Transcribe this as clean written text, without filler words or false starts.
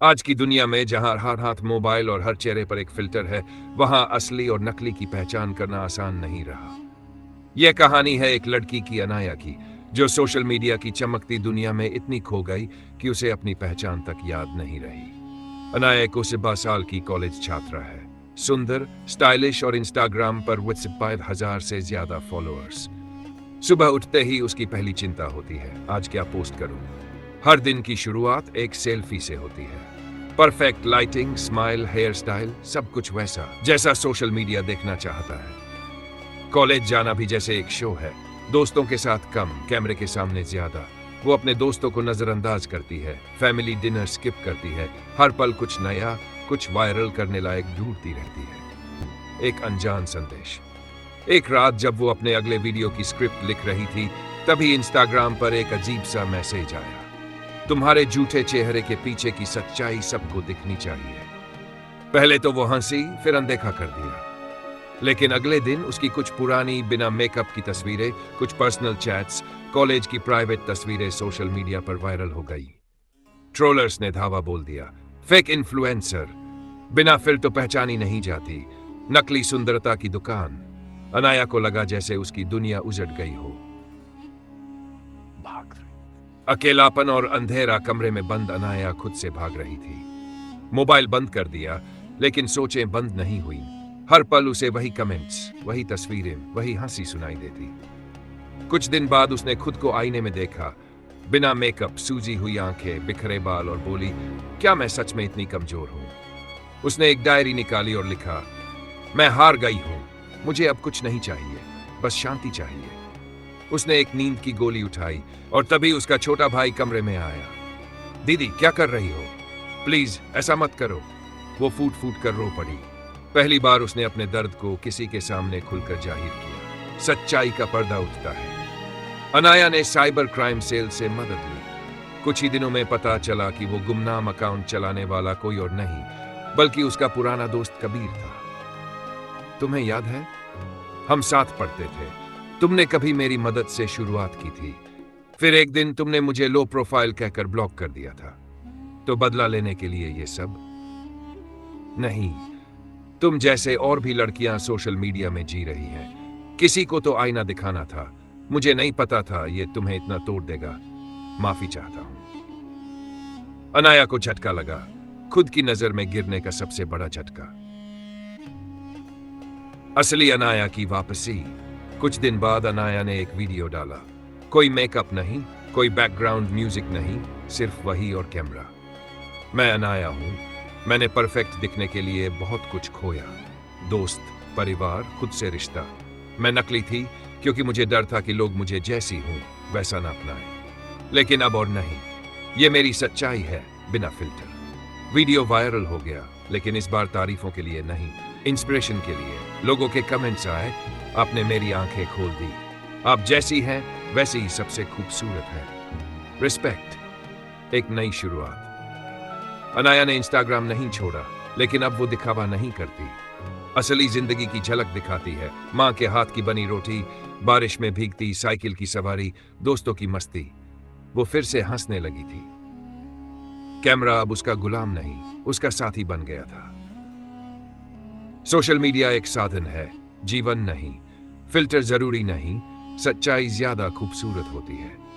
आज की दुनिया में जहां हर हाथ मोबाइल और हर चेहरे पर एक फिल्टर है, वहां असली और नकली की पहचान करना आसान नहीं रहा। यह कहानी है एक लड़की की, अनाया की, जो सोशल मीडिया की चमकती दुनिया में इतनी खो गई कि उसे अपनी पहचान तक याद नहीं रही। अनाया एक 22 साल की कॉलेज छात्रा है, सुंदर, स्टाइलिश और इंस्टाग्राम पर 52,000 से ज्यादा फॉलोअर्स। सुबह उठते ही उसकी पहली चिंता होती है, आज क्या पोस्ट करूं। हर दिन की शुरुआत एक सेल्फी से होती है। Perfect lighting, smile, hair style, सब कुछ वैसा जैसा सोशल मीडिया देखना चाहता है। कॉलेज जाना भी जैसे एक शो है, दोस्तों के साथ कम, कैमरे के सामने ज्यादा। वो अपने दोस्तों को नजरअंदाज करती है, फैमिली डिनर स्किप करती है, हर पल कुछ नया, कुछ वायरल करने लायक ढूंढती रहती है। एक अनजान संदेश। एक रात जब वो अपने अगले वीडियो की स्क्रिप्ट लिख रही थी, तभी इंस्टाग्राम पर एक अजीब सा मैसेज आया, तुम्हारे झूठे चेहरे के पीछे की सच्चाई सबको दिखनी चाहिए। पहले तो वो हंसी, फिर अनदेखा कर दिया। लेकिन अगले दिन उसकी कुछ पुरानी बिना मेकअप की तस्वीरें, कुछ पर्सनल चैट्स, कॉलेज की प्राइवेट तस्वीरें सोशल मीडिया पर वायरल हो गई। ट्रोलर्स ने धावा बोल दिया, फेक इन्फ्लुएंसर, बिना फिल्टर पहचानी नहीं जाती, नकली सुंदरता की दुकान। अनाया को लगा जैसे उसकी दुनिया उजड़ गई हो। अकेलापन और अंधेरा कमरे में बंद अनाया खुद से भाग रही थी। मोबाइल बंद कर दिया, लेकिन सोचें बंद नहीं हुई। हर पल उसे वही कमेंट्स, वही तस्वीरें, वही हंसी सुनाई देती। कुछ दिन बाद उसने खुद को आईने में देखा, बिना मेकअप, सूजी हुई आंखें, बिखरे बाल, और बोली, क्या मैं सच में इतनी कमजोर हूं। उसने एक डायरी निकाली और लिखा, मैं हार गई हूं, मुझे अब कुछ नहीं चाहिए, बस शांति चाहिए। उसने एक नींद की गोली उठाई और तभी उसका छोटा भाई कमरे में आया। दीदी, क्या कर रही हो? प्लीज ऐसा मत करो। वो फूट फूट कर रो पड़ी। पहली बार उसने अपने दर्द को किसी के सामने खुलकर जाहिर किया। सच्चाई का पर्दा उठता है। अनाया ने साइबर क्राइम सेल से मदद ली। कुछ ही दिनों में पता चला कि वो गुमनाम अकाउंट चलाने वाला कोई और नहीं, बल्कि उसका पुराना दोस्त कबीर था। तुम्हें याद है, हम साथ पढ़ते थे। तुमने कभी मेरी मदद से शुरुआत की थी, फिर एक दिन तुमने मुझे लो प्रोफाइल कहकर ब्लॉक कर दिया था। तो बदला लेने के लिए ये सब? नहीं, तुम जैसे और भी लड़कियां सोशल मीडिया में जी रही हैं। किसी को तो आईना दिखाना था। मुझे नहीं पता था ये तुम्हें इतना तोड़ देगा। माफी चाहता हूं। अनाया को झटका लगा, खुद की नजर में गिरने का सबसे बड़ा झटका। असली अनाया की वापसी। कुछ दिन बाद अनाया ने एक वीडियो डाला। कोई मेकअप नहीं, कोई बैकग्राउंड म्यूजिक नहीं, सिर्फ वही और कैमरा। मैं अनाया हूं, मैंने परफेक्ट दिखने के लिए बहुत कुछ खोया, दोस्त, परिवार, खुद से रिश्ता। मैं नकली थी क्योंकि मुझे डर था कि लोग मुझे जैसी हूं वैसा ना अपनाएं। लेकिन अब और नहीं, ये मेरी सच्चाई है, बिना फिल्टर। वीडियो वायरल हो गया, लेकिन इस बार तारीफों के लिए नहीं, इंस्पिरेशन के लिए। लोगों के कमेंट्स आए, आपने मेरी आंखें खोल दी, आप जैसी हैं वैसी ही सबसे खूबसूरत है। रिस्पेक्ट, एक नई शुरुआत। अनाया ने इंस्टाग्राम नहीं छोड़ा, लेकिन अब वो दिखावा नहीं करती। असली जिंदगी की झलक दिखाती है। माँ के हाथ की बनी रोटी, बारिश में भीगती साइकिल की सवारी, दोस्तों की मस्ती। वो फिर से हंसने लगी थी। कैमरा अब उसका गुलाम नहीं, उसका साथी बन गया था। सोशल मीडिया एक साधन है, जीवन नहीं। फिल्टर जरूरी नहीं, सच्चाई ज्यादा खूबसूरत होती है।